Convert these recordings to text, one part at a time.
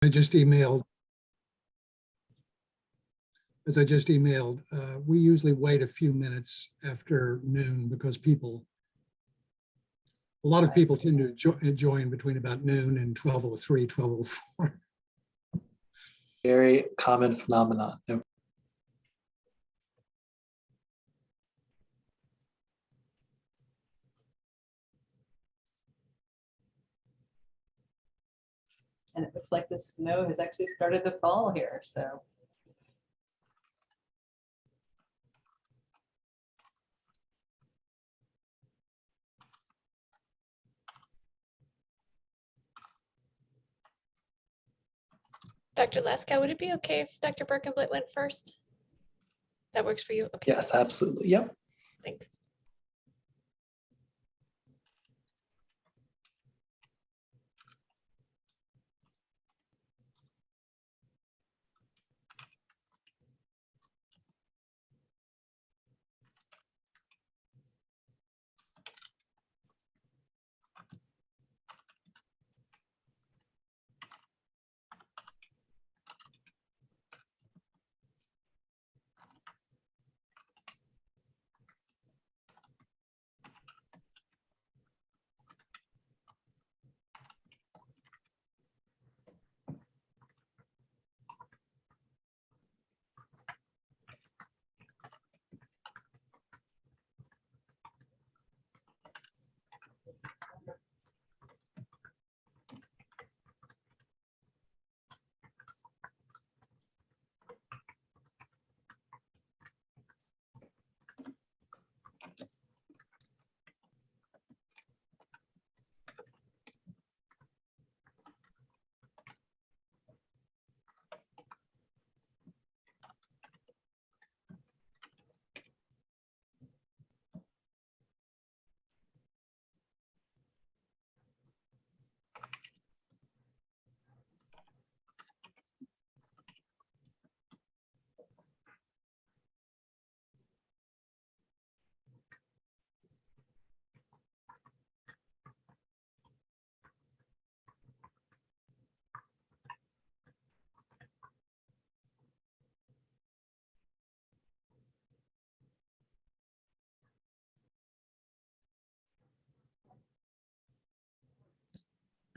I just emailed, we usually wait a few minutes after noon because a lot of people tend to join between about noon and 12:03, 12:04. Very common phenomenon. Yep. And it looks like the snow has actually started to fall here, so. Dr. Laskow, would it be okay if Dr. Berkenblit went first? That works for you? Okay. Yes, absolutely. Yep. Thanks.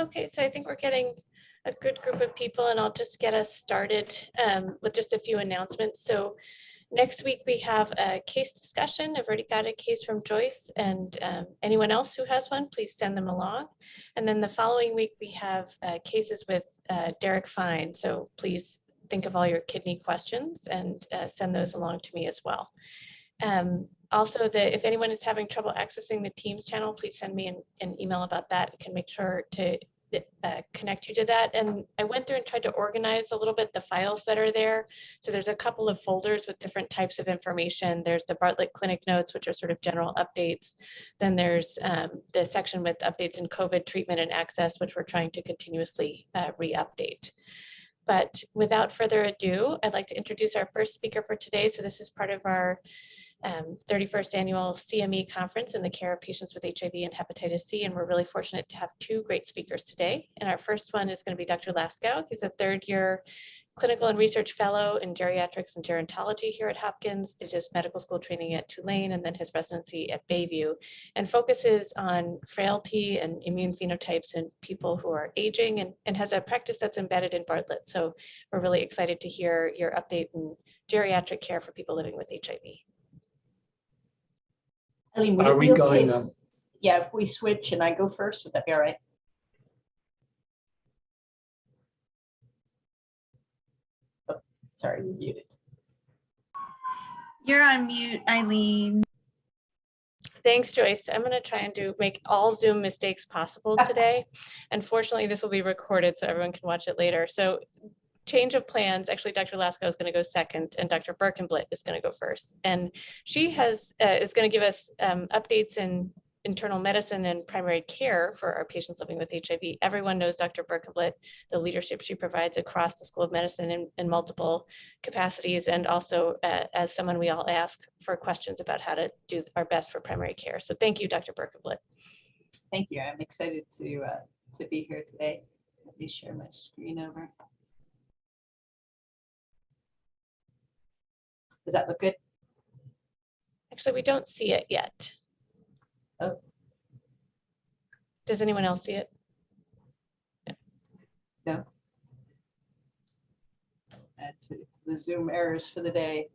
Okay, so I think we're getting a good group of people, and I'll just get us started with just a few announcements. So next week we have a case discussion. I've already got a case from Joyce, and anyone else who has one, please send them along. And then the following week we have cases with Derek Fine. So please think of all your kidney questions and send those along to me as well. Also, if anyone is having trouble accessing the Teams channel, please send me an email about that. I can make sure to connect you to that. And I went through and tried to organize a little bit the files that are there. So there's a couple of folders with different types of information. There's the Bartlett Clinic notes, which are sort of general updates. Then there's the section with updates in COVID treatment and access, which we're trying to continuously re-update. But without further ado, I'd like to introduce our first speaker for today. So this is part of our 31st annual CME conference in the care of patients with HIV and hepatitis C, and we're really fortunate to have two great speakers today. And our first one is going to be Dr. Laskow. He's a third-year clinical and research fellow in geriatrics and gerontology here at Hopkins, did his medical school training at Tulane and then his residency at Bayview, and focuses on frailty and immune phenotypes in people who are aging, and has a practice that's embedded in Bartlett. So we're really excited to hear your update in geriatric care for people living with HIV. Eileen, would Are it we be going okay if- Yeah, if we switch and I go first, would that be all right? Oh, sorry, you're muted. You're on mute, Eileen. Thanks, Joyce. I'm going to try and make all Zoom mistakes possible today. Unfortunately, this will be recorded so everyone can watch it later. So change of plans, actually Dr. Laskow is going to go second and Dr. Berkenblit is going to go first. And she is going to give us updates in internal medicine and primary care for our patients living with HIV. Everyone knows Dr. Berkenblit, the leadership she provides across the School of Medicine in multiple capacities, and also as someone we all ask for questions about how to do our best for primary care. So thank you, Dr. Berkenblit. Thank you. I'm excited to be here today. Let me share my screen over. Does that look good? Actually, we don't see it yet. Oh. Does anyone else see it? No. Add to the Zoom errors for the day.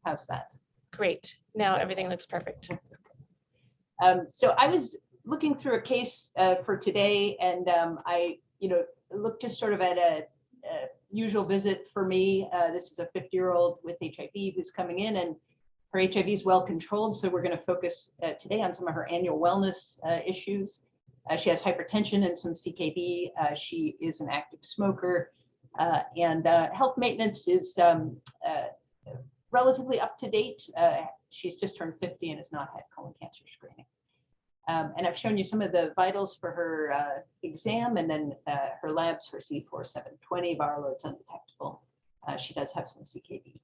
How's that? Great. Now everything looks perfect. So I was looking through a case for today, and I, looked just sort of at a usual visit for me. This is a 50-year-old with HIV who's coming in, and her HIV is well controlled. So we're going to focus today on some of her annual wellness issues. She has hypertension and some CKD. She is an active smoker, and health maintenance is relatively up to date. She's just turned 50 and has not had colon cancer screening. And I've shown you some of the vitals for her exam, and then her labs for C4720, viral loads undetectable. She does have some CKD.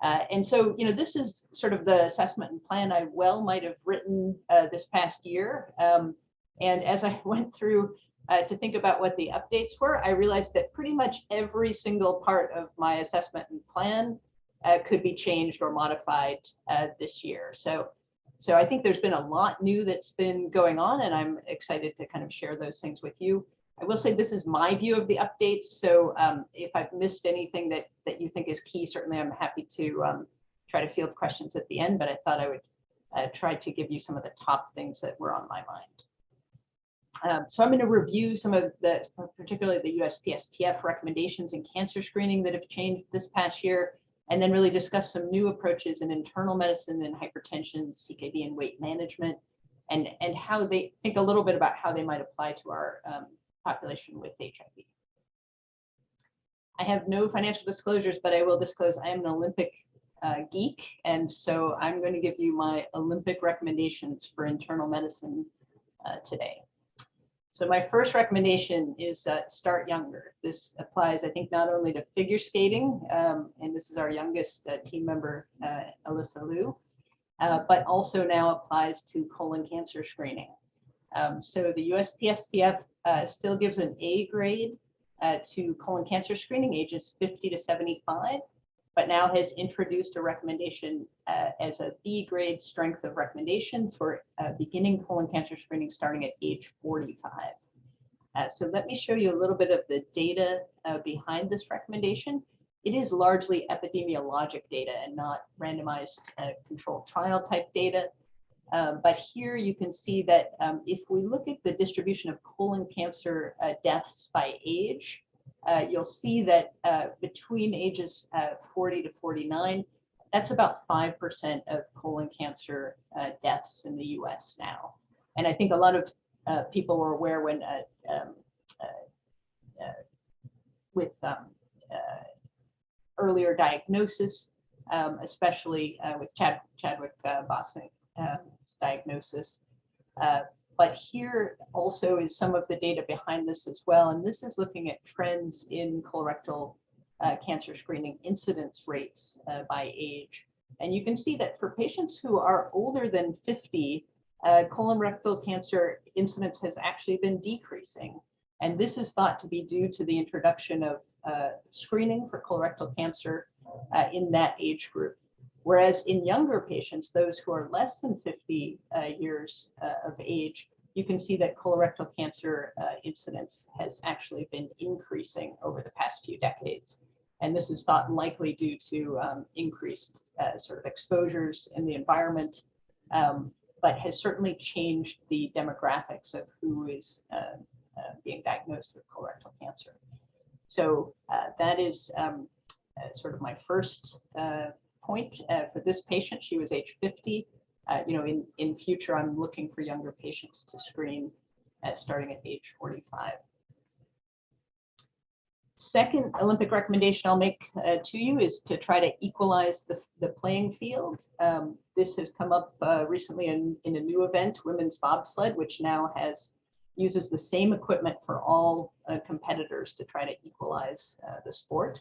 And so, this is sort of the assessment and plan I might have written this past year. And as I went through to think about what the updates were, I realized that pretty much every single part of my assessment and plan could be changed or modified this year. So I think there's been a lot new that's been going on, and I'm excited to kind of share those things with you. I will say this is my view of the updates. So if I've missed anything that you think is key, certainly I'm happy to try to field questions at the end, but I thought I would try to give you some of the top things that were on my mind. So I'm going to review some of the, particularly the Uspstf recommendations in cancer screening that have changed this past year, and then really discuss some new approaches in internal medicine and hypertension, CKD, and weight management, and how they think a little bit about how they might apply to our population with HIV. I have no financial disclosures, but I will disclose I am an Olympic geek, and so I'm going to give you my Olympic recommendations for internal medicine today. So my first recommendation is start younger. This applies, I think, not only to figure skating, and this is our youngest team member, Alyssa Liu, but also now applies to colon cancer screening. So the USPSTF still gives an A grade to colon cancer screening ages 50 to 75, but now has introduced a recommendation as a B grade strength of recommendation for beginning colon cancer screening starting at age 45. So let me show you a little bit of the data behind this recommendation. It is largely epidemiologic data and not randomized controlled trial type data. But here you can see that if we look at the distribution of colon cancer deaths by age, you'll see that between ages 40 to 49, that's about 5% of colon cancer deaths in the US now. And I think a lot of people were aware when with earlier diagnosis, especially with Chadwick Bosnick's diagnosis. But here also is some of the data behind this as well. And this is looking at trends in colorectal cancer screening incidence rates by age. And you can see that for patients who are older than 50, colorectal cancer incidence has actually been decreasing. And this is thought to be due to the introduction of screening for colorectal cancer in that age group. Whereas in younger patients, those who are less than 50 years of age, you can see that colorectal cancer incidence has actually been increasing over the past few decades. And this is thought likely due to increased sort of exposures in the environment, but has certainly changed the demographics of who is being diagnosed with colorectal cancer. So that is sort of my first point for this patient. She was age 50. In future, I'm looking for younger patients to screen starting at age 45. Second Olympic recommendation I'll make to you is to try to equalize the playing field. This has come up recently in a new event, women's bobsled, which now has uses the same equipment for all competitors to try to equalize the sport.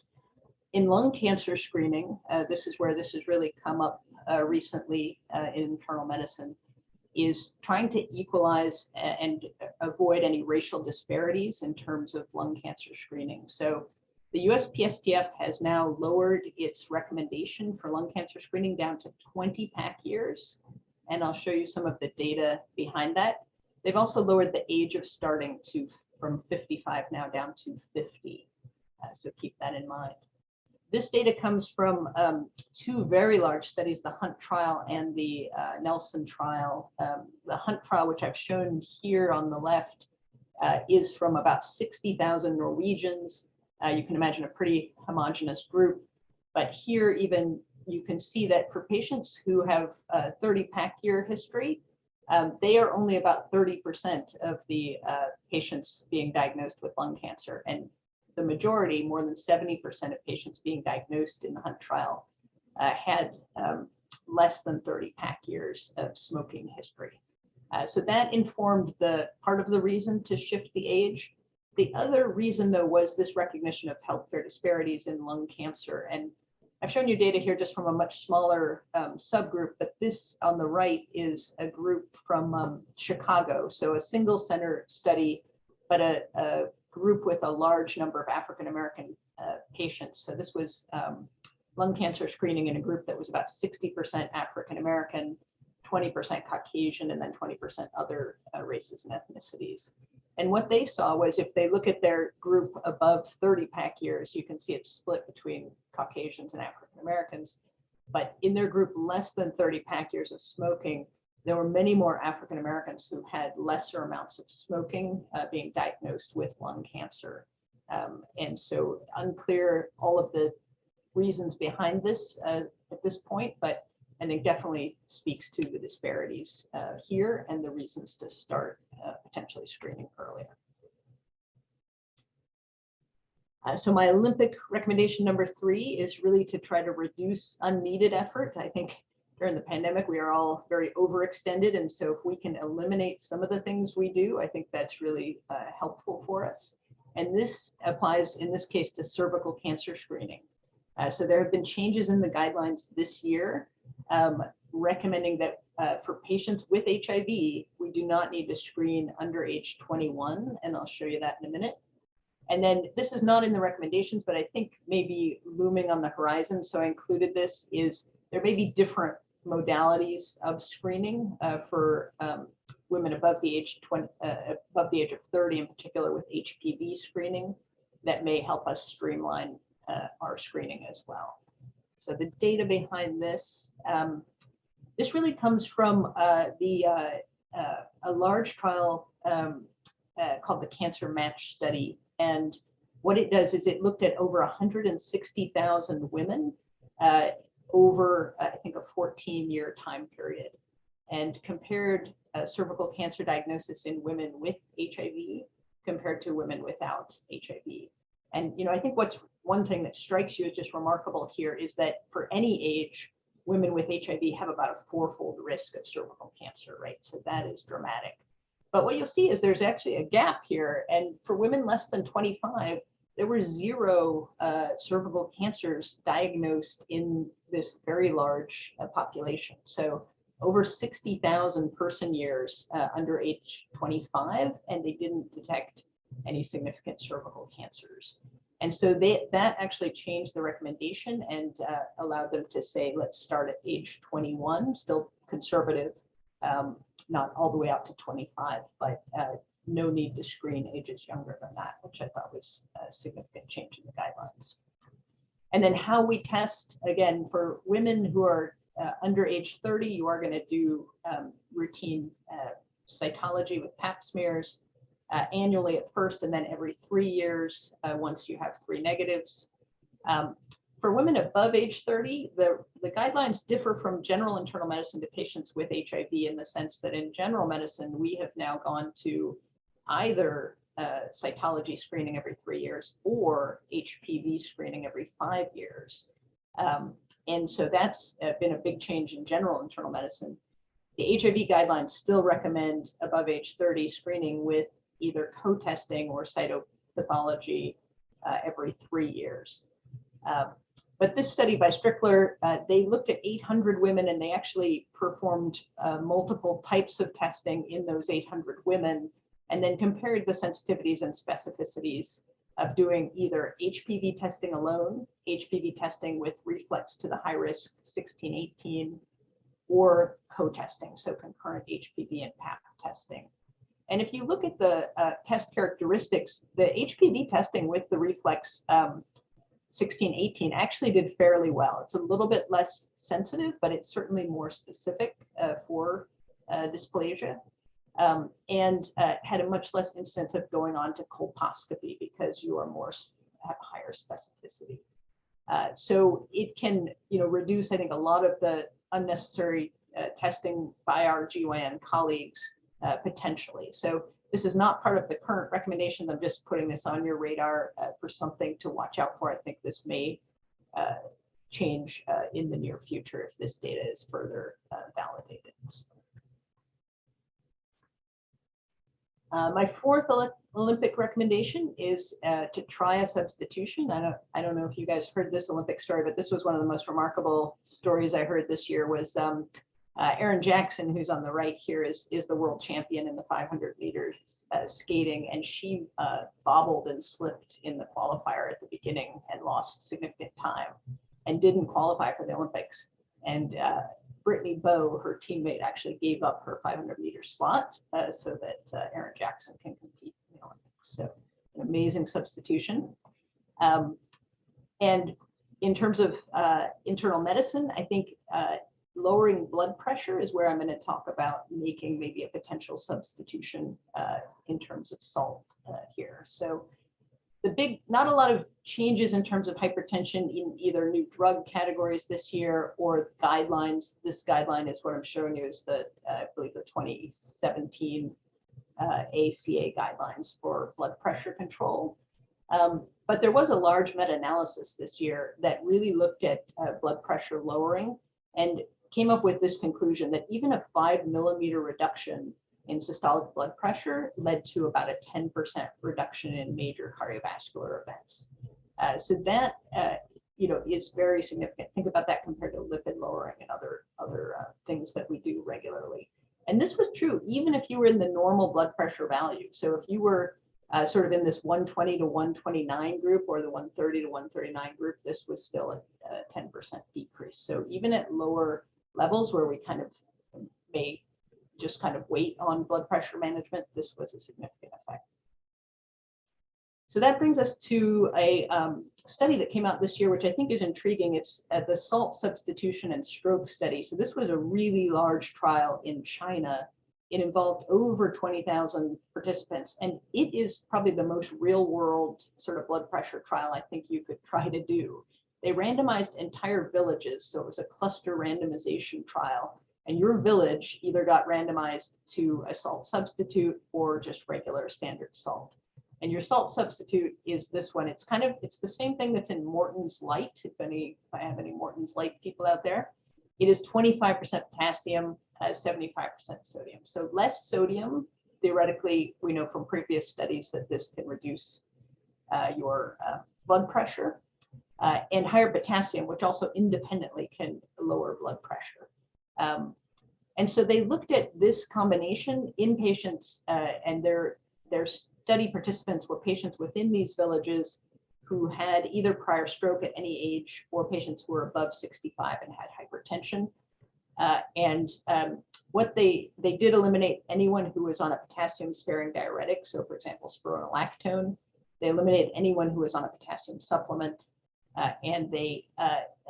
In lung cancer screening, this is where this has really come up recently in internal medicine, is trying to equalize and avoid any racial disparities in terms of lung cancer screening. So the Uspstf has now lowered its recommendation for lung cancer screening down to 20 pack years. And I'll show you some of the data behind that. They've also lowered the age of starting from 55 now down to 50. So keep that in mind. This data comes from two very large studies, the Hunt trial and the Nelson trial. The Hunt trial, which I've shown here on the left, is from about 60,000 Norwegians. You can imagine a pretty homogeneous group, but here even you can see that for patients who have a 30 pack year history, they are only about 30% of the patients being diagnosed with lung cancer. And the majority, more than 70% of patients being diagnosed in the Hunt trial had less than 30 pack years of smoking history. So that informed the part of the reason to shift the age. The other reason, though, was this recognition of healthcare disparities in lung cancer. And I've shown you data here just from a much smaller subgroup, but this on the right is a group from Chicago. So a single center study, but a group with a large number of African-American patients. So this was lung cancer screening in a group that was about 60% African-American, 20% Caucasian, and then 20% other races and ethnicities. And what they saw was if they look at their group above 30 pack years, you can see it's split between Caucasians and African-Americans. But in their group less than 30 pack years of smoking, there were many more African-Americans who had lesser amounts of smoking being diagnosed with lung cancer. And so unclear all of the reasons behind this at this point, but I think definitely speaks to the disparities here and the reasons to start potentially screening earlier. So my Olympic recommendation number 3 is really to try to reduce unneeded effort. I think during the pandemic, we are all very overextended. And so if we can eliminate some of the things we do, I think that's really helpful for us. And this applies in this case to cervical cancer screening. So there have been changes in the guidelines this year recommending that for patients with HIV, we do not need to screen under age 21. And I'll show you that in a minute. And then this is not in the recommendations, but I think maybe looming on the horizon, so I included this, is there may be different modalities of screening for women above the age of 30, in particular with HPV screening, that may help us streamline our screening as well. So the data behind this, this really comes from a large trial called the Cancer Match Study. And what it does is it looked at over 160,000 women over, I think, a 14-year time period, and compared cervical cancer diagnosis in women with HIV compared to women without HIV. And, you know, I think what's one thing that strikes you as just remarkable here is that for any age, women with HIV have about a 4-fold risk of cervical cancer, right? So that is dramatic. But what you'll see is there's actually a gap here. And for women less than 25, there were 0 cervical cancers diagnosed in this very large population. So over 60,000 person years under age 25, and they didn't detect any significant cervical cancers. And so that actually changed the recommendation and allowed them to say, let's start at age 21, still conservative, not all the way out to 25, but no need to screen ages younger than that, which I thought was a significant change in the guidelines. And then how we test, again, for women who are under age 30, you are going to do routine cytology with pap smears annually at first, and then every 3 years once you have 3 negatives. For women above age 30, the guidelines differ from general internal medicine to patients with HIV in the sense that in general medicine, we have now gone to either cytology screening every 3 years or HPV screening every 5 years. And so that's been a big change in general internal medicine. The HIV guidelines still recommend above age 30 screening with either co-testing or cytopathology every 3 years. But this study by Strickler, they looked at 800 women and they actually performed multiple types of testing in those 800 women and then compared the sensitivities and specificities of doing either HPV testing alone, HPV testing with reflex to the high risk 16-18, or co-testing, so concurrent HPV and PAP testing. And if you look at the test characteristics, the HPV testing with the reflex 16-18 actually did fairly well. It's a little bit less sensitive, but it's certainly more specific for dysplasia, and had a much less instance of going on to colposcopy because you are have higher specificity. So it can, reduce, I think, a lot of the unnecessary testing by our GYN colleagues potentially. So this is not part of the current recommendations. I'm just putting this on your radar for something to watch out for. I think this may change in the near future if this data is further validated. My fourth Olympic recommendation is to try a substitution. I don't know if you guys heard this Olympic story, but this was one of the most remarkable stories I heard this year. Was Erin Jackson, who's on the right here, is the world champion in the 500 meters skating, and she bobbled and slipped in the qualifier at the beginning and lost significant time and didn't qualify for the Olympics. And Brittany Bowe, her teammate, actually gave up her 500-meter slot so that Erin Jackson can compete in the Olympics. So an amazing substitution. And in terms of internal medicine, I think lowering blood pressure is where I'm going to talk about making maybe a potential substitution in terms of salt here. So not a lot of changes in terms of hypertension in either new drug categories this year or guidelines. This guideline is what I'm showing you is I believe the 2017 ACA guidelines for blood pressure control. But there was a large meta-analysis this year that really looked at blood pressure lowering and came up with this conclusion that even a 5 millimeter reduction in systolic blood pressure led to about a 10% reduction in major cardiovascular events. So that is very significant. Think about that compared to lipid lowering and other things that we do regularly. And this was true even if you were in the normal blood pressure value. So if you were sort of in this 120 to 129 group or the 130 to 139 group, this was still a 10% decrease. So even at lower levels where we kind of may just kind of wait on blood pressure management, this was a significant effect. So that brings us to a study that came out this year, which I think is intriguing. It's the salt substitution and stroke study. So this was a really large trial in China. It involved over 20,000 participants, and it is probably the most real world sort of blood pressure trial I think you could try to do. They randomized entire villages, so it was a cluster randomization trial. And your village either got randomized to a salt substitute or just regular standard salt. And your salt substitute is this one. It's the same thing that's in Morton's Light, if I have any Morton's Light people out there. It is 25% potassium, 75% sodium. So less sodium, theoretically, we know from previous studies that this can reduce your blood pressure, and higher potassium, which also independently can lower blood pressure. And so they looked at this combination in patients, and their study participants were patients within these villages who had either prior stroke at any age or patients who were above 65 and had hypertension. What they did eliminate anyone who was on a potassium sparing diuretic. So for example, spironolactone. They eliminated anyone who was on a potassium supplement. And they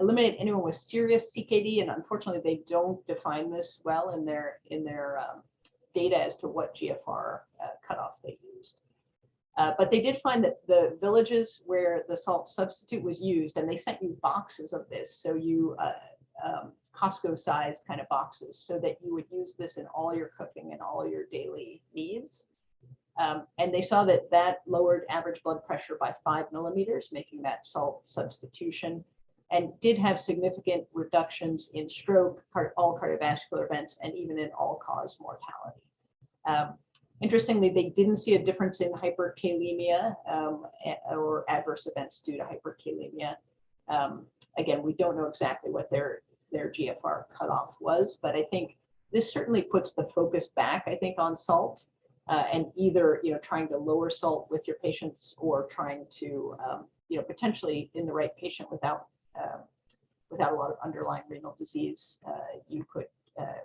eliminate anyone with serious CKD, and unfortunately, they don't define this well in their data as to what GFR cutoff they used. But they did find that the villages where the salt substitute was used, and they sent you boxes of this, so you Costco-sized kind of boxes, so that you would use this in all your cooking and all your daily needs. And they saw that lowered average blood pressure by 5 millimeters, making that salt substitution, and did have significant reductions in stroke, all cardiovascular events, and even in all-cause mortality. Interestingly, they didn't see a difference in hyperkalemia or adverse events due to hyperkalemia. Again, we don't know exactly what their GFR cutoff was, but I think this certainly puts the focus back, I think, on salt and either trying to lower salt with your patients or trying to potentially in the right patient without a lot of underlying renal disease, you could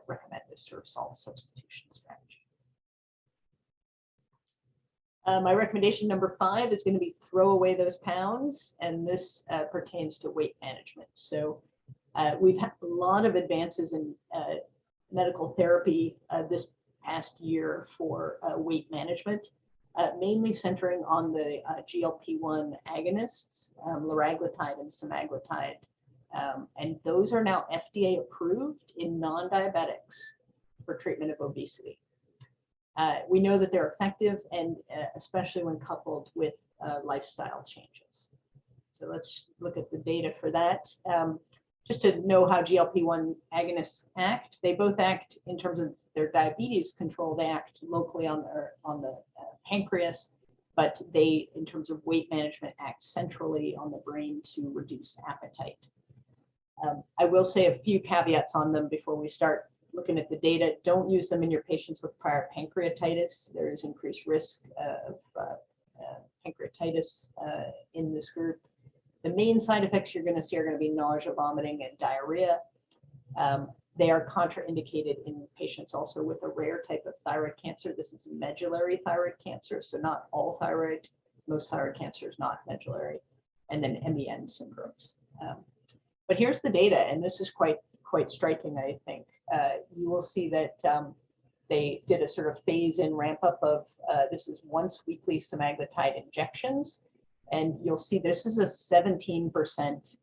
recommend this sort of salt substitution strategy. My recommendation number 5 is going to be throw away those pounds, and this pertains to weight management. So we've had a lot of advances in medical therapy this past year for weight management, mainly centering on the GLP-1 agonists, liraglutide and semaglutide. And those are now FDA approved in non-diabetics for treatment of obesity. We know that they're effective, and especially when coupled with lifestyle changes. So let's look at the data for that. Just to know how GLP-1 agonists act, they both act in terms of their diabetes control. They act locally on the pancreas, but they, in terms of weight management, act centrally on the brain to reduce appetite. I will say a few caveats on them before we start looking at the data. Don't use them in your patients with prior pancreatitis. There is increased risk of pancreatitis in this group. The main side effects you're going to see are going to be nausea, vomiting, and diarrhea. They are contraindicated in patients also with a rare type of thyroid cancer. This is medullary thyroid cancer, so not all thyroid. Most thyroid cancer is not medullary. And then MEN syndromes. But here's the data, and this is quite striking, I think. You will see that they did a sort of phase-in ramp-up of, this is once weekly semaglutide injections, and you'll see this is a 17%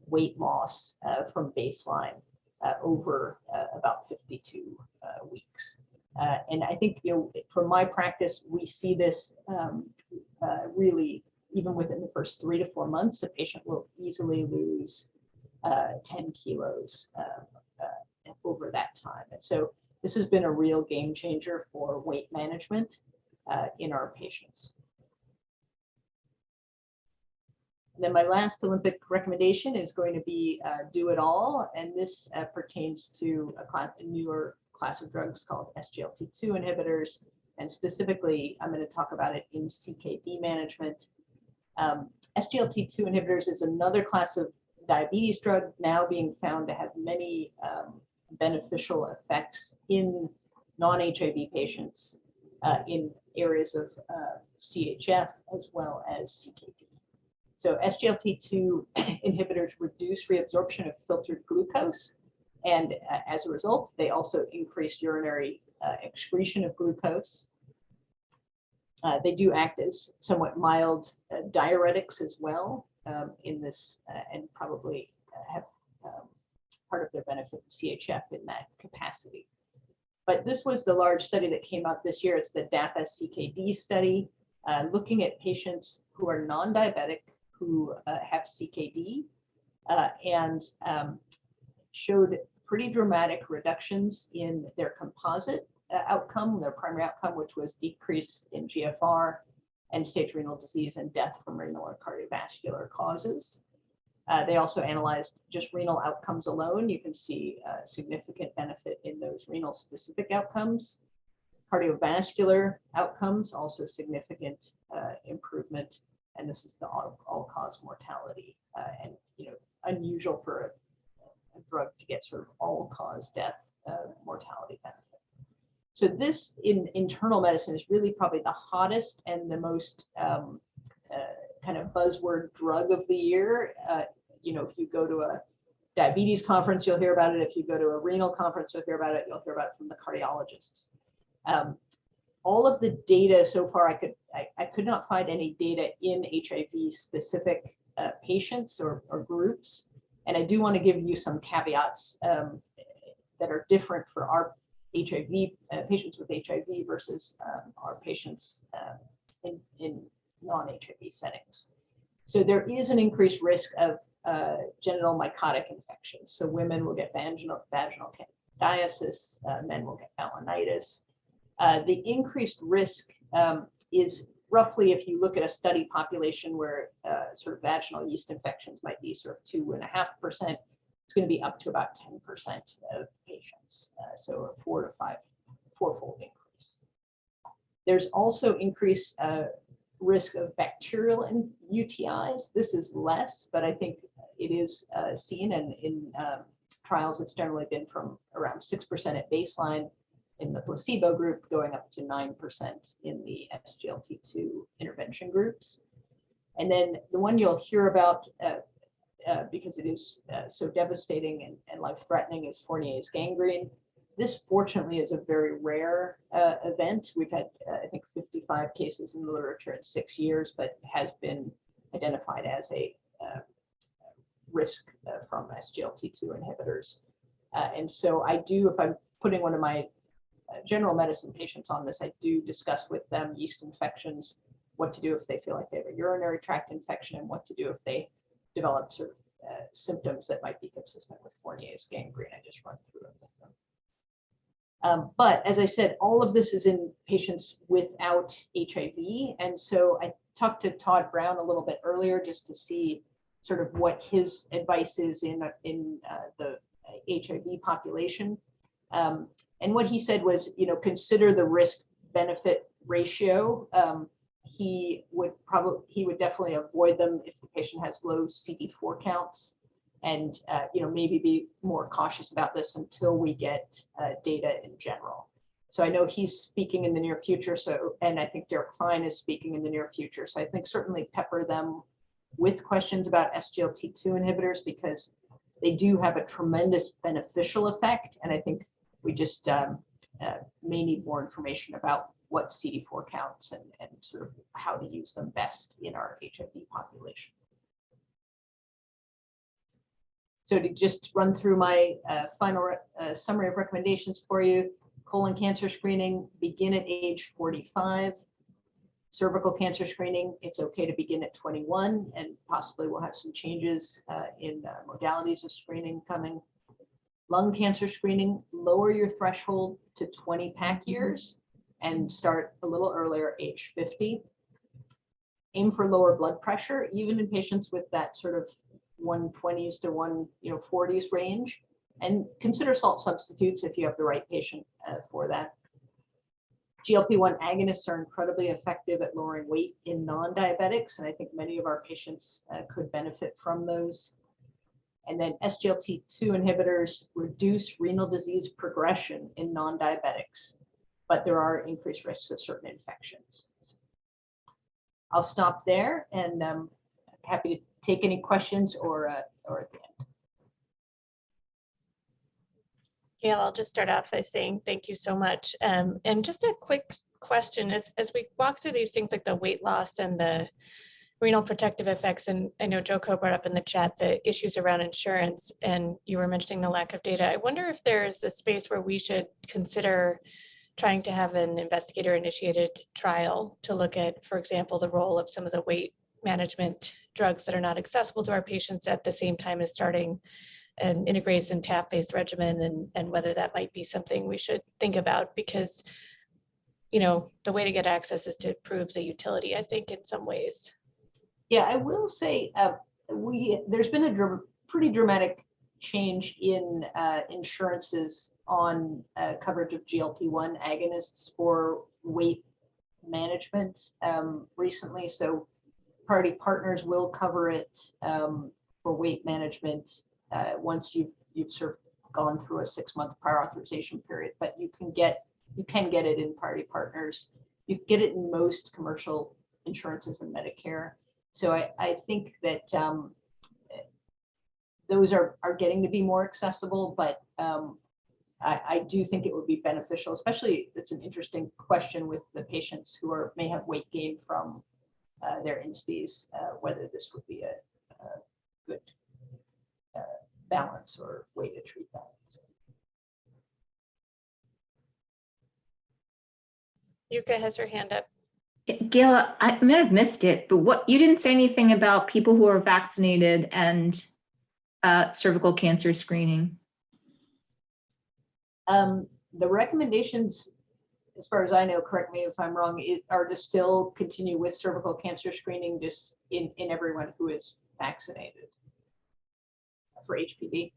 weight loss from baseline over about 52 weeks. And I think, from my practice, we see this really, even within the first 3 to 4 months, a patient will easily lose 10 kilos over that time. And so this has been a real game changer for weight management in our patients. And then my last Olympic recommendation is going to be Do It All, and this pertains to a newer class of drugs called SGLT2 inhibitors, and specifically I'm going to talk about it in CKD management. SGLT2 inhibitors is another class of diabetes drug now being found to have many beneficial effects in non-HIV patients in areas of CHF as well as CKD. So SGLT2 inhibitors reduce reabsorption of filtered glucose, and as a result, they also increase urinary excretion of glucose. They do act as somewhat mild diuretics as well in this, and probably have part of their benefit in CHF in that capacity. But this was the large study that came out this year. It's the DAPA CKD study, looking at patients who are non-diabetic who have CKD and showed pretty dramatic reductions in their composite outcome, their primary outcome, which was decrease in GFR, end-stage renal disease, and death from renal or cardiovascular causes. They also analyzed just renal outcomes alone. You can see significant benefit in those renal specific outcomes. Cardiovascular outcomes, also significant improvement, and this is the all-cause mortality, and unusual for a drug to get sort of all-cause death mortality benefit. So this in internal medicine is really probably the hottest and the most kind of buzzword drug of the year. If you go to a diabetes conference, you'll hear about it. If you go to a renal conference, you'll hear about it. You'll hear about it from the cardiologists. All of the data so far, I could not find any data in HIV specific patients or groups. And I do want to give you some caveats that are different for our HIV patients with HIV versus our patients in non-HIV settings. So there is an increased risk of genital mycotic infections. So women will get vaginal candidiasis, men will get balanitis. The increased risk is roughly, if you look at a study population where sort of vaginal yeast infections might be sort of 2.5%, it's going to be up to about 10% of patients. So a 4 to 5, fourfold increase. There's also increased risk of bacterial and UTIs. This is less, but I think it is seen, and in trials it's generally been from around 6% at baseline in the placebo group, going up to 9% in the SGLT2 intervention groups. And then the one you'll hear about because it is so devastating and life-threatening is Fournier's gangrene. This, fortunately, is a very rare event. We've had, I think, 55 cases in the literature in 6 years, but has been identified as a risk from SGLT2 inhibitors. And so I do, if I'm putting one of my general medicine patients on this, I do discuss with them yeast infections, what to do if they feel like they have a urinary tract infection, and what to do if they develop sort of symptoms that might be consistent with Fournier's gangrene. I just run through it with them. But as I said, all of this is in patients without HIV. And so I talked to Todd Brown a little bit earlier just to see sort of what his advice is in the HIV population. And what he said was, consider the risk-benefit ratio. He would definitely avoid them if the patient has low CD4 counts, and maybe be more cautious about this until we get data in general. So I know he's speaking in the near future. And I think Derek Fine is speaking in the near future. So I think certainly pepper them with questions about SGLT2 inhibitors, because they do have a tremendous beneficial effect. And I think we just may need more information about what CD4 counts and sort of how to use them best in our HIV population. So to just run through my final summary of recommendations for you: colon cancer screening, begin at age 45. Cervical cancer screening, it's okay to begin at 21, and possibly we'll have some changes in modalities of screening coming. Lung cancer screening, lower your threshold to 20 pack years and start a little earlier, age 50. Aim for lower blood pressure, even in patients with that sort of 120s to 140s range, and consider salt substitutes if you have the right patient for that. GLP-1 agonists are incredibly effective at lowering weight in non-diabetics, and I think many of our patients could benefit from those. And then SGLT2 inhibitors reduce renal disease progression in non-diabetics, but there are increased risks of certain infections. I'll stop there, and I'm happy to take any questions or at the end. Gail, I'll just start off by saying thank you so much. And just a quick question, as we walk through these things like the weight loss and the renal protective effects, and I know Joko brought up in the chat the issues around insurance, and you were mentioning the lack of data. I wonder if there's a space where we should consider trying to have an investigator-initiated trial to look at, for example, the role of some of the weight management drugs that are not accessible to our patients at the same time as starting an integrase and TAP-based regimen, and whether that might be something we should think about, because the way to get access is to prove the utility, I think, in some ways. Yeah, I will say there's been a pretty dramatic change in insurances on coverage of GLP-1 agonists for weight management recently. So Priority Partners will cover it for weight management once you've sort of gone through a 6-month prior authorization period. But you can get it in Priority Partners. You can get it in most commercial insurances and Medicare. So I think that those are getting to be more accessible, but I do think it would be beneficial, especially it's an interesting question with the patients who may have weight gain from their INSTIs, whether this would be a good balance or way to treat that. Yuka has her hand up. Gail, I may have missed it, but you didn't say anything about people who are vaccinated and cervical cancer screening. The recommendations as far as I know, correct me if I'm wrong, are to still continue with cervical cancer screening just in everyone who is vaccinated for HPV.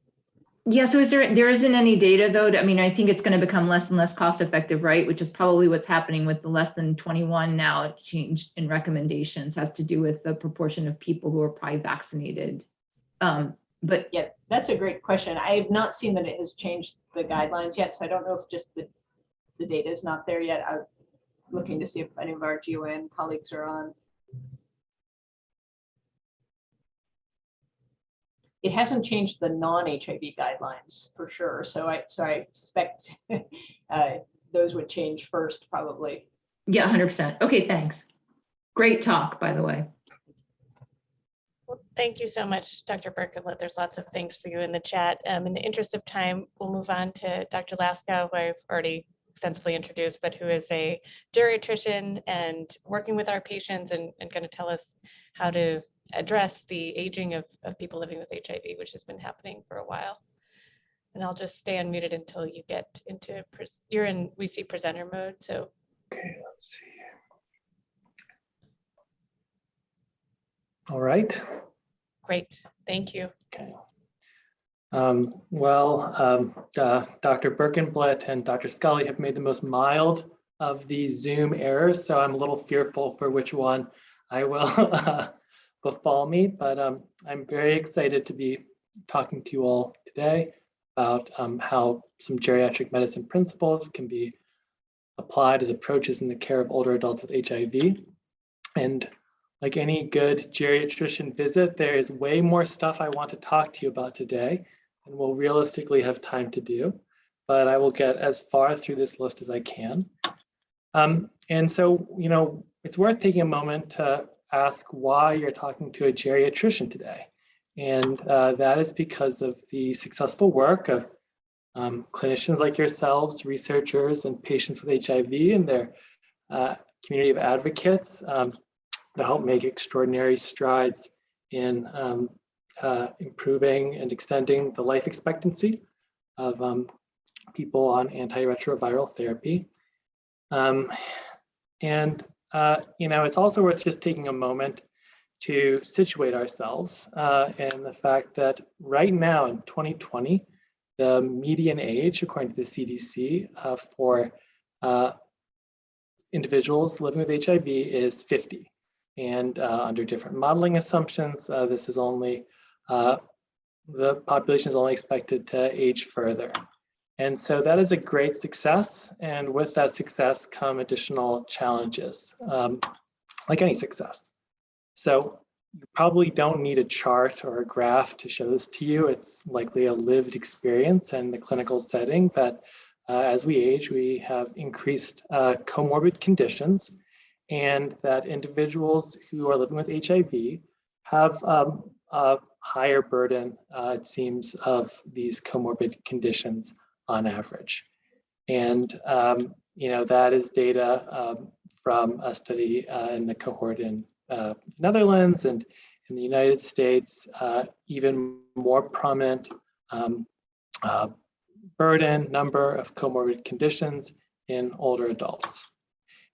Yeah, so there isn't any data though. I mean, I think it's going to become less and less cost effective, right? Which is probably what's happening with the less than 21 now. Change in recommendations has to do with the proportion of people who are probably vaccinated. But yeah, that's a great question. I have not seen that it has changed the guidelines yet, so I don't know if just the data is not there yet. I'm looking to see if any of our GYN colleagues are on. It hasn't changed the non-HIV guidelines for sure, so I suspect those would change first probably. yeah, 100%. Okay, thanks. Great talk, by the way. Well, thank you so much, Dr. Berkenblit. There's lots of things for you in the chat. In the interest of time, we'll move on to Dr. Laskow, who I've already extensively introduced, but who is a geriatrician and working with our patients and going to tell us how to address the aging of people living with HIV, which has been happening for a while. And I'll just stay unmuted until you get into, you're in, we see presenter mode, so. Okay, let's see. All right. Great, thank you. Okay. Dr. Berkenblit and Dr. Scully have made the most mild of these Zoom errors, so I'm a little fearful for which one I will befall me, but I'm very excited to be talking to you all today about how some geriatric medicine principles can be applied as approaches in the care of older adults with HIV. And like any good geriatrician visit, there is way more stuff I want to talk to you about today and we'll realistically have time to do, but I will get as far through this list as I can. And so, you know, it's worth taking a moment to ask why you're talking to a geriatrician today. And that is because of the successful work of clinicians like yourselves, researchers, and patients with HIV and their community of advocates to help make extraordinary strides in improving and extending the life expectancy of people on antiretroviral therapy. You know, it's also worth just taking a moment to situate ourselves in the fact that right now in 2020, the median age, according to the CDC, for individuals living with HIV is 50. And under different modeling assumptions, this is only, the population is only expected to age further. And so that is a great success. And with that success come additional challenges, like any success. So you probably don't need a chart or a graph to show this to you. It's likely a lived experience in the clinical setting that as we age, we have increased comorbid conditions, and that individuals who are living with HIV have a higher burden, it seems, of these comorbid conditions on average. And you know, that is data from a study in the cohort in Netherlands and in the United States, even more prominent burden number of comorbid conditions in older adults.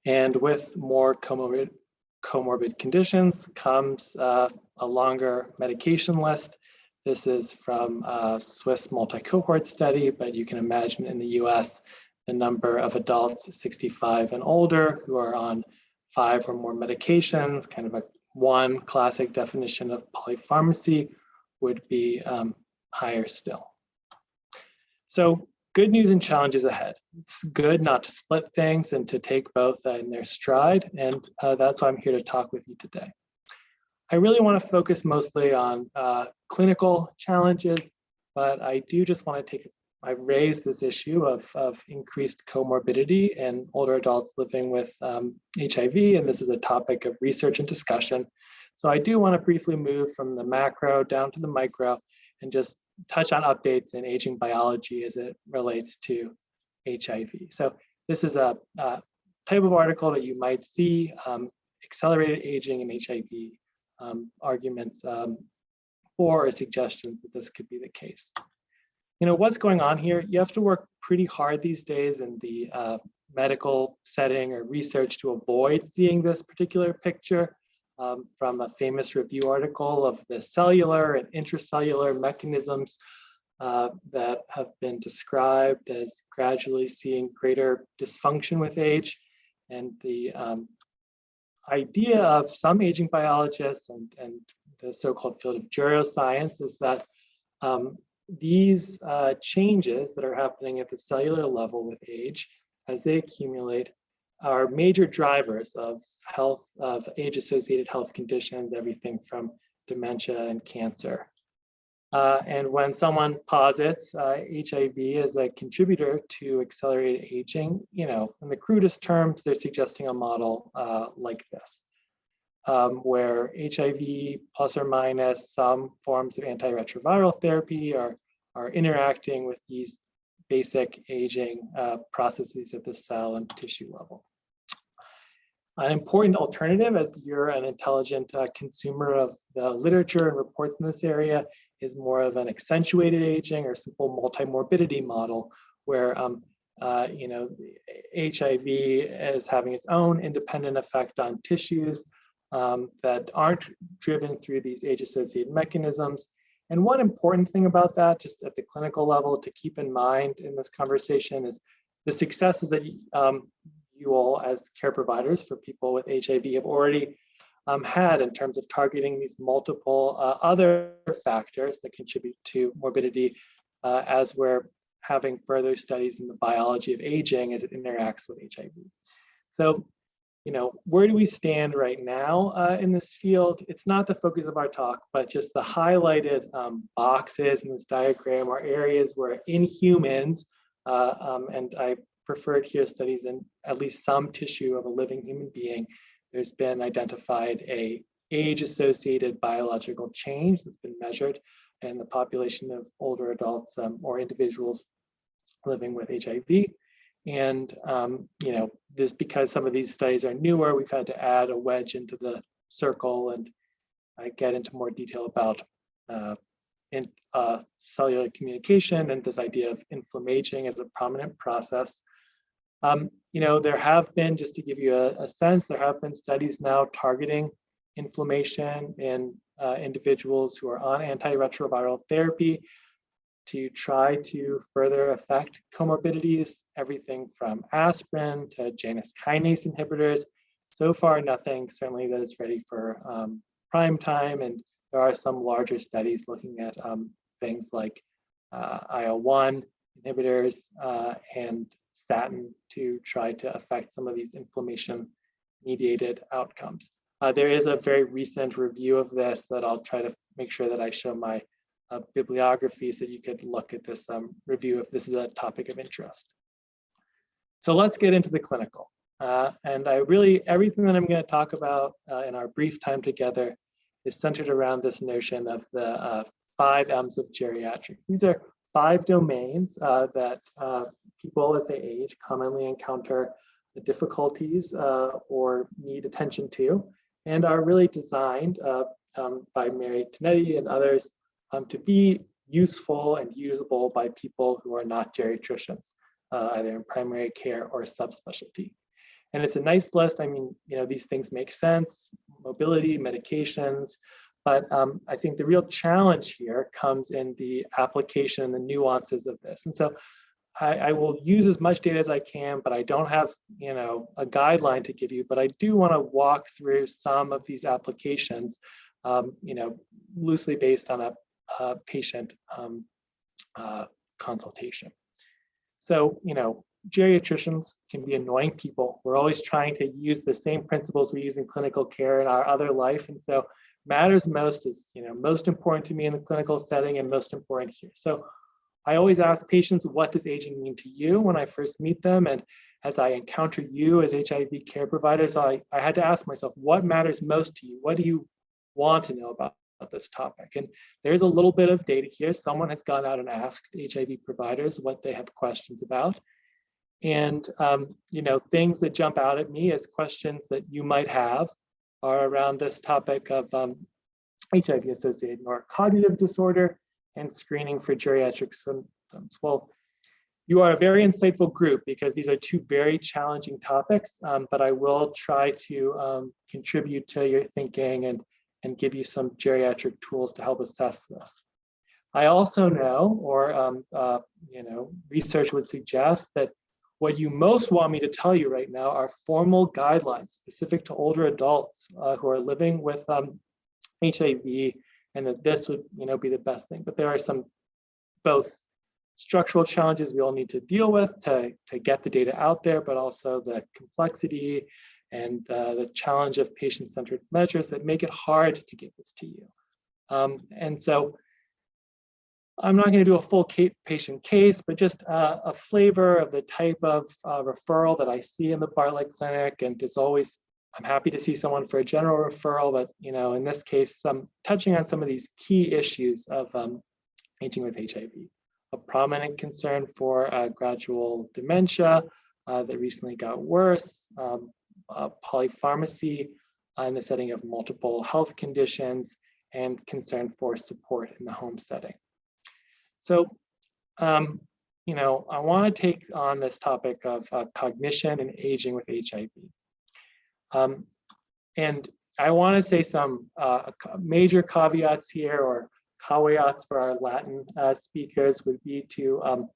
And with more comorbid conditions comes a longer medication list. This is from a Swiss multi-cohort study, but you can imagine in the US, the number of adults 65 and older who are on 5 or more medications, kind of a one classic definition of polypharmacy, would be higher still. So good news and challenges ahead. It's good not to split things and to take both in their stride, and that's why I'm here to talk with you today. I really want to focus mostly on clinical challenges, but I do just want to I've raised this issue of increased comorbidity in older adults living with HIV, and this is a topic of research and discussion. So I do want to briefly move from the macro down to the micro and just touch on updates in aging biology as it relates to HIV. So this is a type of article that you might see, accelerated aging in HIV, arguments for or suggestions that this could be the case. You know, what's going on here? You have to work pretty hard these days in the medical setting or research to avoid seeing this particular picture from a famous review article of the cellular and intracellular mechanisms that have been described as gradually seeing greater dysfunction with age. And the idea of some aging biologists and the so-called field of geroscience is that these changes that are happening at the cellular level with age, as they accumulate, are major drivers of health, of age-associated health conditions, everything from dementia and cancer. And when someone posits HIV as a contributor to accelerated aging, you know, in the crudest terms, they're suggesting a model like this, where HIV plus or minus some forms of antiretroviral therapy are interacting with these basic aging processes at the cell and tissue level. An important alternative, as you're an intelligent consumer of the literature and reports in this area, is more of an accentuated aging or simple multimorbidity model, where you know, HIV is having its own independent effect on tissues that aren't driven through these age-associated mechanisms. And one important thing about that, just at the clinical level to keep in mind in this conversation, is the successes that you all as care providers for people with HIV have already had in terms of targeting these multiple other factors that contribute to morbidity, as we're having further studies in the biology of aging as it interacts with HIV. So, you know, where do we stand right now in this field? It's not the focus of our talk, but just the highlighted boxes in this diagram are areas where in humans, and I preferred here studies in at least some tissue of a living human being, there's been identified a age-associated biological change that's been measured in the population of older adults or individuals living with HIV. And you know, this, because some of these studies are newer, we've had to add a wedge into the circle and get into more detail about cellular communication and this idea of inflammation as a prominent process. You know, there have been, just to give you a sense, there have been studies now targeting inflammation in individuals who are on antiretroviral therapy to try to further affect comorbidities, everything from aspirin to Janus kinase inhibitors. So far, nothing certainly that is ready for prime time, and there are some larger studies looking at things like IL-1 inhibitors and statin to try to affect some of these inflammation-mediated outcomes. There is a very recent review of this that I'll try to make sure that I show my bibliography so you could look at this review if this is a topic of interest. So let's get into the clinical. And everything that I'm going to talk about in our brief time together is centered around this notion of the 5 M's of geriatrics. These are 5 domains that people as they age commonly encounter the difficulties or need attention to, and are really designed by Mary Tinetti and others to be useful and usable by people who are not geriatricians, either in primary care or subspecialty. And it's a nice list. I mean, you know, these things make sense, mobility, medications, but I think the real challenge here comes in the application and the nuances of this. And so I will use as much data as I can, but I don't have, you know, a guideline to give you, but I do want to walk through some of these applications, you know, loosely based on a patient consultation. So, you know, geriatricians can be annoying people. We're always trying to use the same principles we use in clinical care in our other life. And so matters most is, you know, most important to me in the clinical setting and most important here. So I always ask patients, what does aging mean to you when I first meet them? And as I encounter you as HIV care providers, I had to ask myself, what matters most to you? What do you want to know about this topic? And there's a little bit of data here. Someone has gone out and asked HIV providers what they have questions about. And, you know, things that jump out at me as questions that you might have are around this topic of HIV-associated neurocognitive disorder and screening for geriatric symptoms. Well, You are a very insightful group because these are two very challenging topics, but I will try to contribute to your thinking and give you some geriatric tools to help assess this. I also know, or research would suggest that what you most want me to tell you right now are formal guidelines specific to older adults who are living with HIV, and that this would be the best thing. But there are some both structural challenges we all need to deal with to get the data out there, but also the complexity and the challenge of patient-centered measures that make it hard to get this to you. And so I'm not going to do a full patient case, but just a flavor of the type of referral that I see in the Bartlett Clinic. And it's always, I'm happy to see someone for a general referral, but in this case, touching on some of these key issues of aging with HIV. A prominent concern for gradual dementia that recently got worse, polypharmacy in the setting of multiple health conditions, and concern for support in the home setting. So, I want to take on this topic of cognition and aging with HIV. And I want to say some major caveats here, or caveats for our Latin speakers would be to,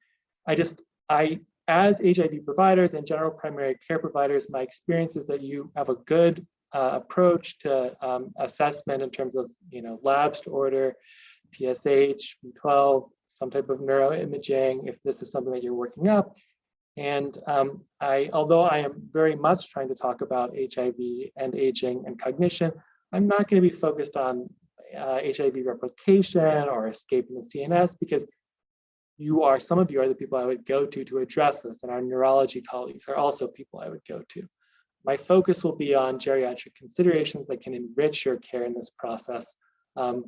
as HIV providers and general primary care providers, my experience is that you have a good approach to assessment in terms of, labs to order, TSH, B12, some type of neuroimaging, if this is something that you're working up. And although I am very much trying to talk about HIV and aging and cognition, I'm not going to be focused on HIV replication or escaping the CNS, because some of you are the people I would go to address this, and our neurology colleagues are also people I would go to. My focus will be on geriatric considerations that can enrich your care in this process, and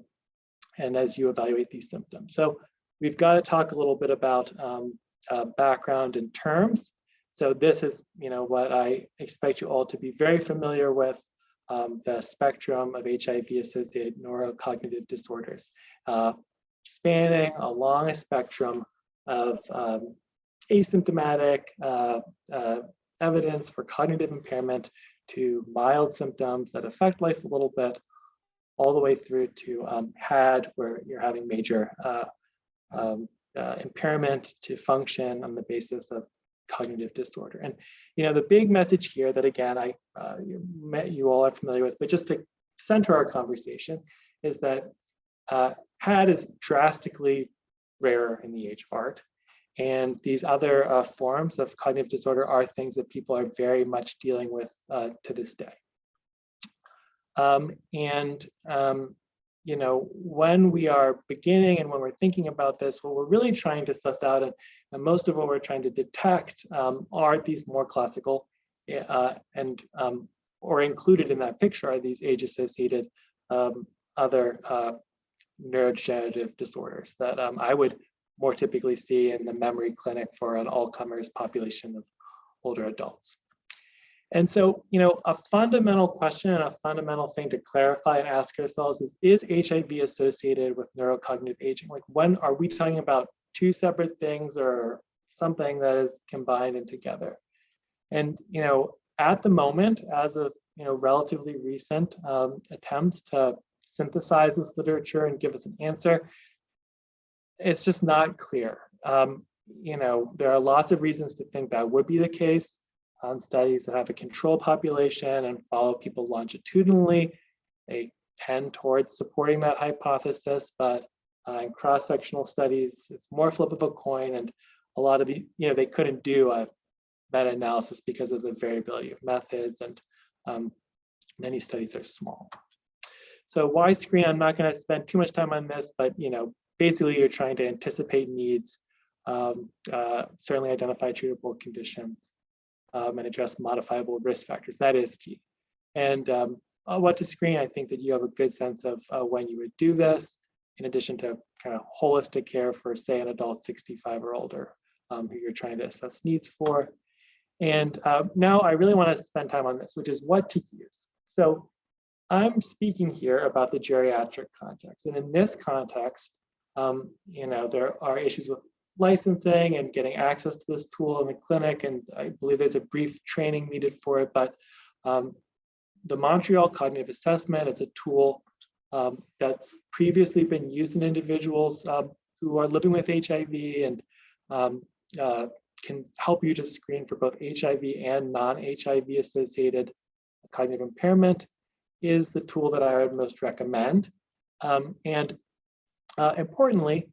as you evaluate these symptoms. So we've got to talk a little bit about background and terms. So this is, what I expect you all to be very familiar with. The spectrum of HIV-associated neurocognitive disorders, spanning along a spectrum of asymptomatic evidence for cognitive impairment to mild symptoms that affect life a little bit, all the way through to HAD, where you're having major impairment to function on the basis of cognitive disorder. And the big message here that, again, you all are familiar with, but just to center our conversation, is that HAD is drastically rarer in the age of ART, and these other forms of cognitive disorder are things that people are very much dealing with to this day. When we are beginning and when we're thinking about this, what we're really trying to suss out, and most of what we're trying to detect are these more classical or included in that picture are these age-associated other neurodegenerative disorders that I would more typically see in the memory clinic for an all-comers population of older adults. And so, a fundamental question and a fundamental thing to clarify and ask ourselves is HIV associated with neurocognitive aging? Like, when are we talking about two separate things or something that is combined and together? And, at the moment, as of, relatively recent attempts to synthesize this literature and give us an answer, it's just not clear. There are lots of reasons to think that would be the case. On studies that have a control population and follow people longitudinally, they tend towards supporting that hypothesis, but in cross-sectional studies, it's more flip of a coin, and a lot of the, they couldn't do a meta-analysis because of the variability of methods, and many studies are small. So why screen? I'm not going to spend too much time on this, but basically you're trying to anticipate needs, certainly identify treatable conditions, and address modifiable risk factors. That is key. And what to screen, I think that you have a good sense of when you would do this, in addition to kind of holistic care for, say, an adult 65 or older who you're trying to assess needs for. And now I really want to spend time on this, which is what to use. So I'm speaking here about the geriatric context. And in this context, there are issues with licensing and getting access to this tool in the clinic, and I believe there's a brief training needed for it, but the Montreal Cognitive Assessment is a tool that's previously been used in individuals who are living with HIV and can help you to screen for both HIV and non-HIV associated cognitive impairment, is the tool that I would most recommend. Importantly,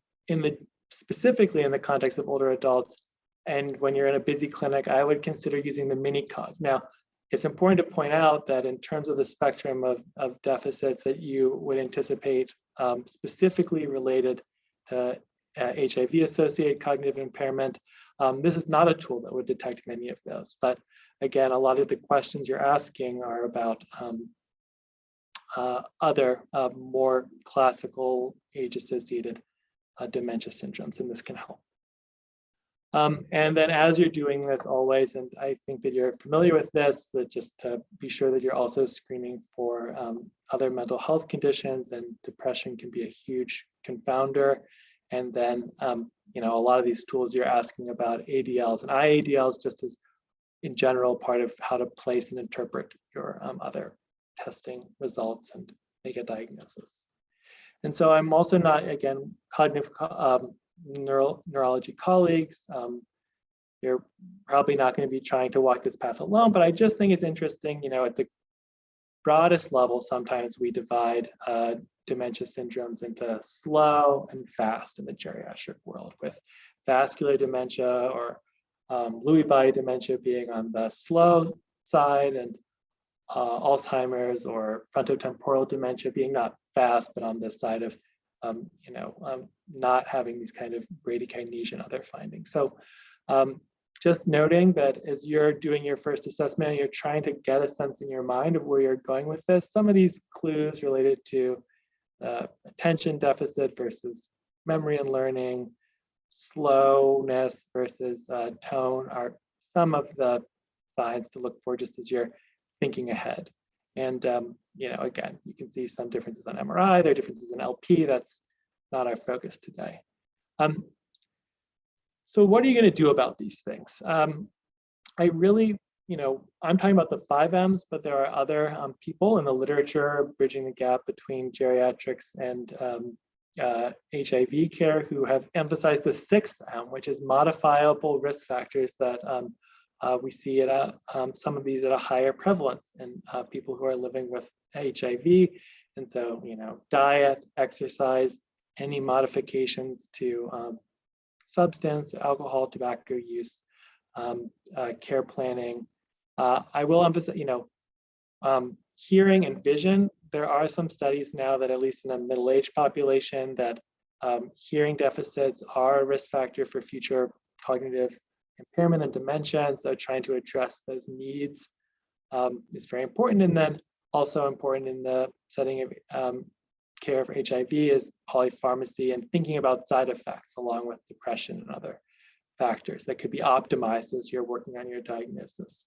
specifically in the context of older adults, and when you're in a busy clinic, I would consider using the mini-cog. Now, it's important to point out that in terms of the spectrum of deficits that you would anticipate specifically related to HIV-associated cognitive impairment, this is not a tool that would detect many of those. But again, a lot of the questions you're asking are about other more classical age-associated dementia syndromes, and this can help. And then as you're doing this always, and I think that you're familiar with this, that just to be sure that you're also screening for other mental health conditions, and depression can be a huge confounder. And then, you know, a lot of these tools you're asking about ADLs and IADLs just as in general part of how to place and interpret your other testing results and make a diagnosis. And so I'm also not, again, cognitive neurology colleagues. You're probably not going to be trying to walk this path alone, but I just think it's interesting, you know, at the broadest level, sometimes we divide dementia syndromes into slow and fast in the geriatric world, with vascular dementia or Lewy body dementia being on the slow side, and Alzheimer's or frontotemporal dementia being not fast, but on this side of, you know, not having these kind of bradykinesia and other findings. So just noting that as you're doing your first assessment, you're trying to get a sense in your mind of where you're going with this. Some of these clues related to attention deficit versus memory and learning, slowness versus tone are some of the signs to look for just as you're thinking ahead. And you know, again, you can see some differences on MRI, there are differences in LP. That's not our focus today. So what are you going to do about these things? I really, you know, I'm talking about the 5 M's, but there are other people in the literature bridging the gap between geriatrics and HIV care who have emphasized the 6th M, which is modifiable risk factors that we see at some of these at a higher prevalence in people who are living with HIV. And so, you know, diet, exercise, any modifications to substance, alcohol, tobacco use, care planning. I will emphasize, you know, hearing and vision. There are some studies now that, at least in a middle-aged population, that hearing deficits are a risk factor for future cognitive impairment and dementia. And so trying to address those needs is very important. And then also important in the setting of care for HIV is polypharmacy and thinking about side effects along with depression and other factors that could be optimized as you're working on your diagnosis.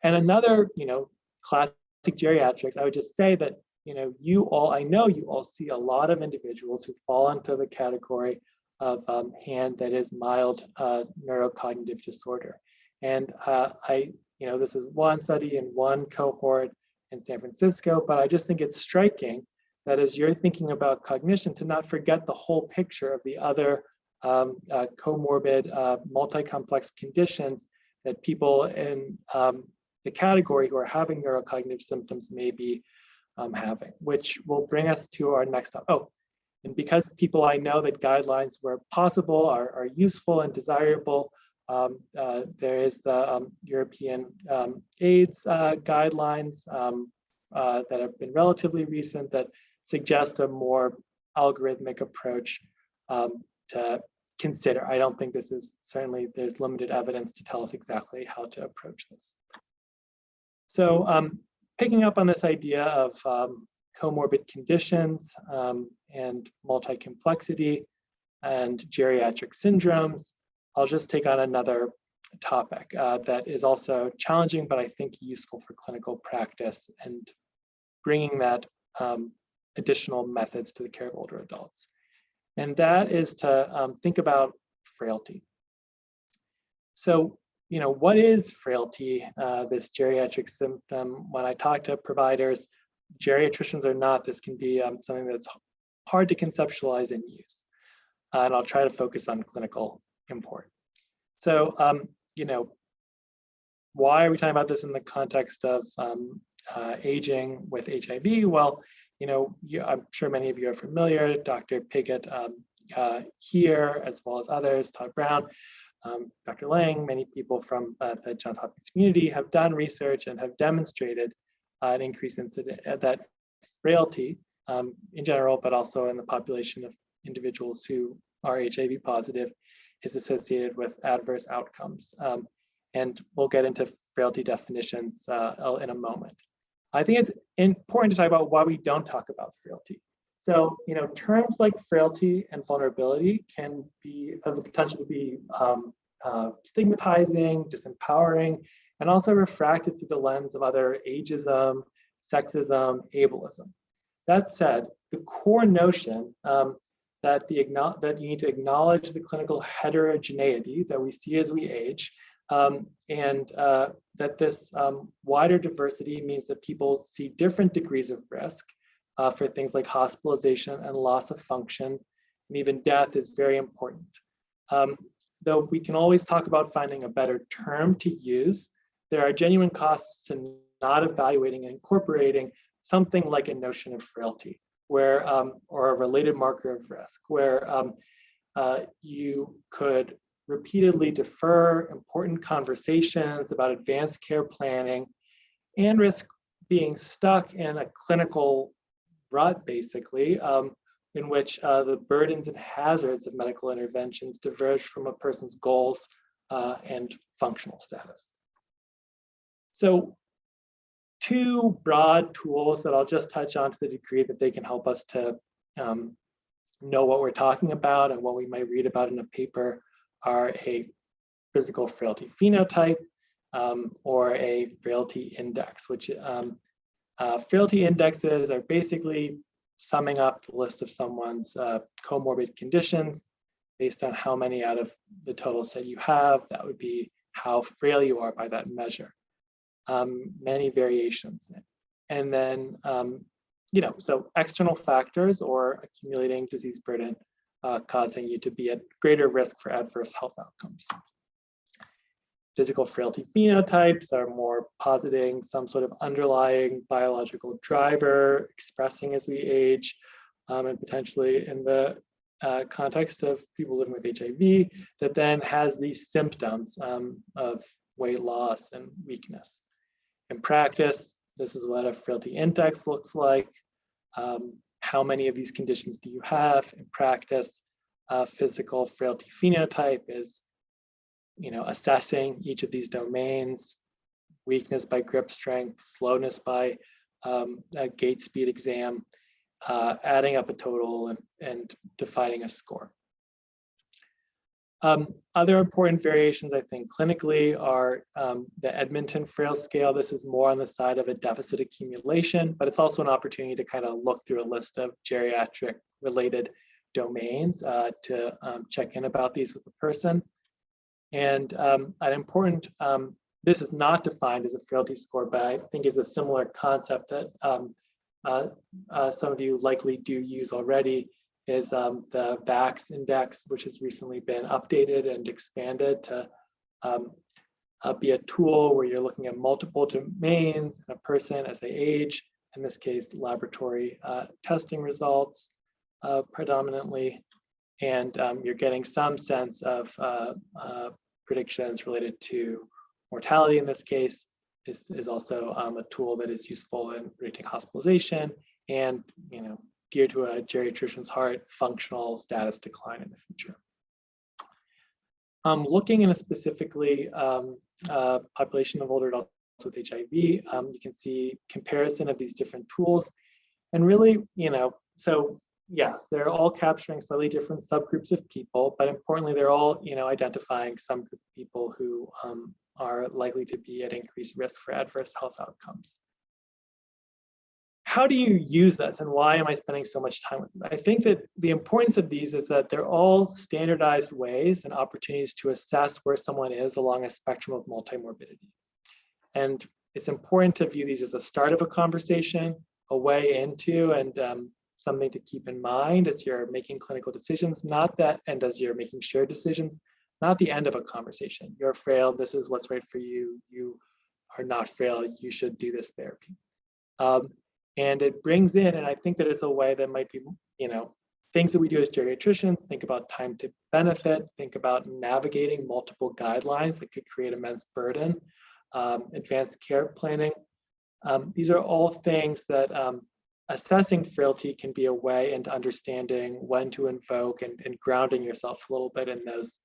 And another, you know, classic geriatrics, I would just say that, you know, I know you all see a lot of individuals who fall into the category of HAND, that is mild neurocognitive disorder. And you know, this is one study in one cohort in San Francisco, but I just think it's striking that as you're thinking about cognition, to not forget the whole picture of the other comorbid multi-complex conditions that people in the category who are having neurocognitive symptoms may be having, which will bring us to our next stop. Oh, and because people I know that guidelines where possible are useful and desirable, there is the European AIDS guidelines that have been relatively recent that suggest a more algorithmic approach to consider. I don't think this is, certainly there's limited evidence to tell us exactly how to approach this. So picking up on this idea of comorbid conditions and multi-complexity and geriatric syndromes, I'll just take on another topic that is also challenging, but I think useful for clinical practice and bringing that additional methods to the care of older adults. And that is to think about frailty. So, what is frailty, this geriatric symptom? When I talk to providers, geriatricians or not, this can be something that's hard to conceptualize and use. And I'll try to focus on clinical import. So, why are we talking about this in the context of aging with HIV? Well, I'm sure many of you are familiar. Dr. Piggott here, as well as others, Todd Brown, Dr. Lang, many people from the Johns Hopkins community have done research and have demonstrated an increased incidence that frailty in general, but also in the population of individuals who are HIV positive, is associated with adverse outcomes. And we'll get into frailty definitions in a moment. I think it's important to talk about why we don't talk about frailty. So, terms like frailty and vulnerability have the potential to be stigmatizing, disempowering, and also refracted through the lens of other ageism, sexism, ableism. That said, the core notion that you need to acknowledge the clinical heterogeneity that we see as we age, and that this wider diversity means that people see different degrees of risk for things like hospitalization and loss of function, and even death is very important. Though we can always talk about finding a better term to use, there are genuine costs to not evaluating and incorporating something like a notion of frailty, where or a related marker of risk, where you could repeatedly defer important conversations about advanced care planning and risk being stuck in a clinical rut, basically, in which the burdens and hazards of medical interventions diverge from a person's goals and functional status. So, two broad tools that I'll just touch on to the degree that they can help us to know what we're talking about and what we might read about in a paper are a physical frailty phenotype or a frailty index, which frailty indexes are basically summing up the list of someone's comorbid conditions based on how many out of the total set you have. That would be how frail you are by that measure. Many variations. And then, so external factors or accumulating disease burden causing you to be at greater risk for adverse health outcomes. Physical frailty phenotypes are more positing some sort of underlying biological driver expressing as we age, and potentially in the context of people living with HIV that then has these symptoms of weight loss and weakness. In practice, this is what a frailty index looks like. How many of these conditions do you have? In practice, physical frailty phenotype is assessing each of these domains, weakness by grip strength, slowness by a gait speed exam, adding up a total and defining a score. Other important variations, I think, clinically are the Edmonton Frail Scale. This is more on the side of a deficit accumulation, but it's also an opportunity to kind of look through a list of geriatric related domains to check in about these with a person. And an important, this is not defined as a frailty score, but I think is a similar concept that some of you likely do use already, is the Bax Index, which has recently been updated and expanded to be a tool where you're looking at multiple domains in a person as they age, in this case, laboratory testing results predominantly, and you're getting some sense of predictions related to mortality in this case. This is also a tool that is useful in predicting hospitalization and, geared to a geriatrician's heart, functional status decline in the future. Looking in a specifically population of older adults with HIV, you can see comparison of these different tools. And really, so yes, they're all capturing slightly different subgroups of people, but importantly, they're all, identifying some group of people who are likely to be at increased risk for adverse health outcomes. how do you use this, and why am I spending so much time with them? I think that the importance of these is that they're all standardized ways and opportunities to assess where someone is along a spectrum of multimorbidity. And it's important to view these as a start of a conversation, a way into, and something to keep in mind as you're making clinical decisions, not that, and as you're making shared decisions, not the end of a conversation. You're frail, this is what's right for you. You are not frail, you should do this therapy. And it brings in, and I think that it's a way that might be, things that we do as geriatricians, think about time to benefit, think about navigating multiple guidelines that could create immense burden, advanced care planning. These are all things that assessing frailty can be a way into understanding when to invoke and grounding yourself a little bit in those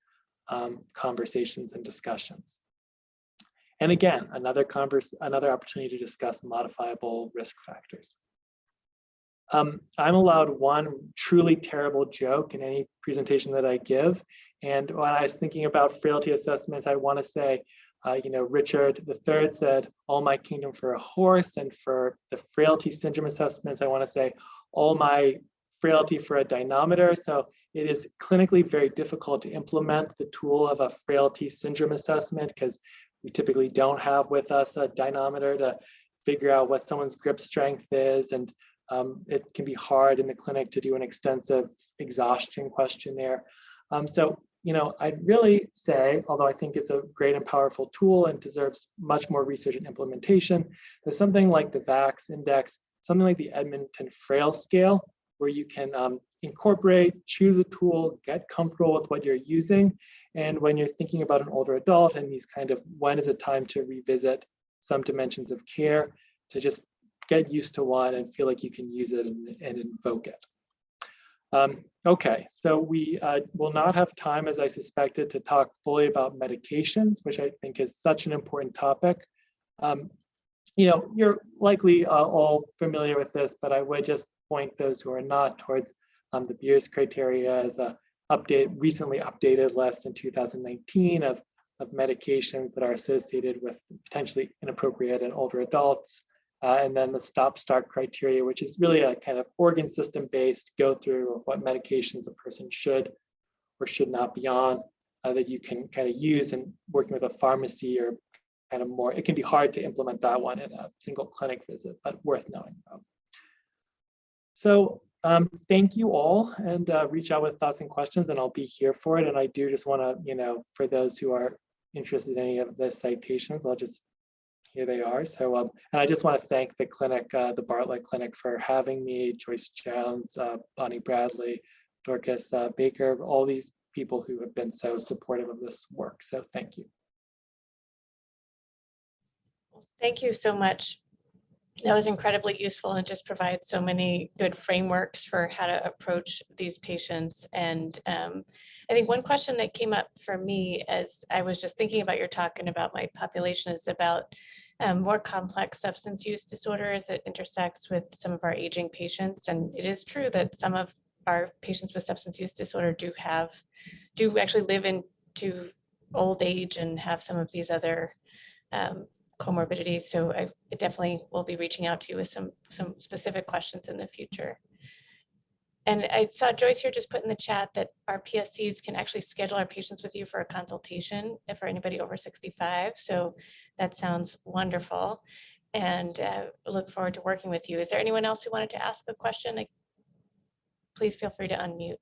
conversations and discussions. And again, another opportunity to discuss modifiable risk factors. I'm allowed one truly terrible joke in any presentation that I give. And when I was thinking about frailty assessments, I want to say, Richard III said, all my kingdom for a horse. And for the frailty syndrome assessments, I want to say, all my frailty for a dynamometer. So it is clinically very difficult to implement the tool of a frailty syndrome assessment because we typically don't have with us a dynamometer to figure out what someone's grip strength is. And it can be hard in the clinic to do an extensive exhaustion questionnaire. I'd really say, although I think it's a great and powerful tool and deserves much more research and implementation, there's something like the Bax Index, something like the Edmonton Frail scale, where you can incorporate, choose a tool, get comfortable with what you're using. And when you're thinking about an older adult and these kind of, when is it time to revisit some dimensions of care, to just get used to one and feel like you can use it and invoke it. Okay, so we will not have time, as I suspected, to talk fully about medications, which I think is such an important topic. You're likely all familiar with this, but I would just point those who are not towards the Beers criteria as a recently updated list in 2019 of medications that are associated with potentially inappropriate in older adults. And then the stop-start criteria, which is really a kind of organ system-based go-through of what medications a person should or should not be on that you can kind of use and working with a pharmacy or kind of more. It can be hard to implement that one in a single clinic visit, but worth knowing about. So thank you all, and reach out with thoughts and questions, and I'll be here for it. And I do just want to, for those who are interested in any of the citations, here they are. So, and I just want to thank the clinic, the Bartlett Clinic, for having me, Joyce Jones, Bonnie Bradley, Dorcas Baker, all these people who have been so supportive of this work. So thank you. Thank you so much. That was incredibly useful and just provides so many good frameworks for how to approach these patients. And I think one question that came up for me as I was just thinking about your talk and about my population is about more complex substance use disorders that intersects with some of our aging patients. And it is true that some of our patients with substance use disorder do actually live into old age and have some of these other comorbidities. So I definitely will be reaching out to you with some specific questions in the future. And I saw Joyce here just put in the chat that our PSCs can actually schedule our patients with you for a consultation for anybody over 65. So that sounds wonderful, and look forward to working with you. Is there anyone else who wanted to ask a question? Please feel free to unmute.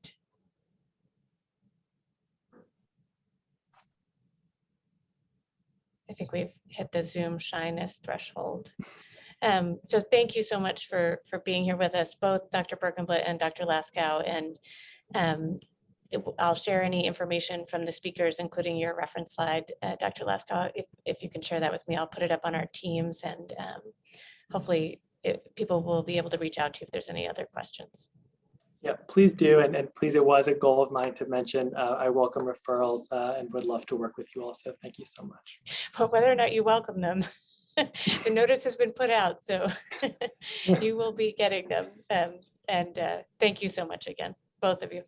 I think we've hit the Zoom shyness threshold. So thank you so much for being here with us, both Dr. Berkenblit and Dr. Laskow. And I'll share any information from the speakers, including your reference slide, Dr. Laskow, if you can share that with me. I'll put it up on our Teams, and hopefully people will be able to reach out to you if there's any other questions. Yeah, please do. And please, it was a goal of mine to mention, I welcome referrals and would love to work with you also. Thank you so much. But whether or not you welcome them, the notice has been put out, so you will be getting them. And thank you so much again, both of you.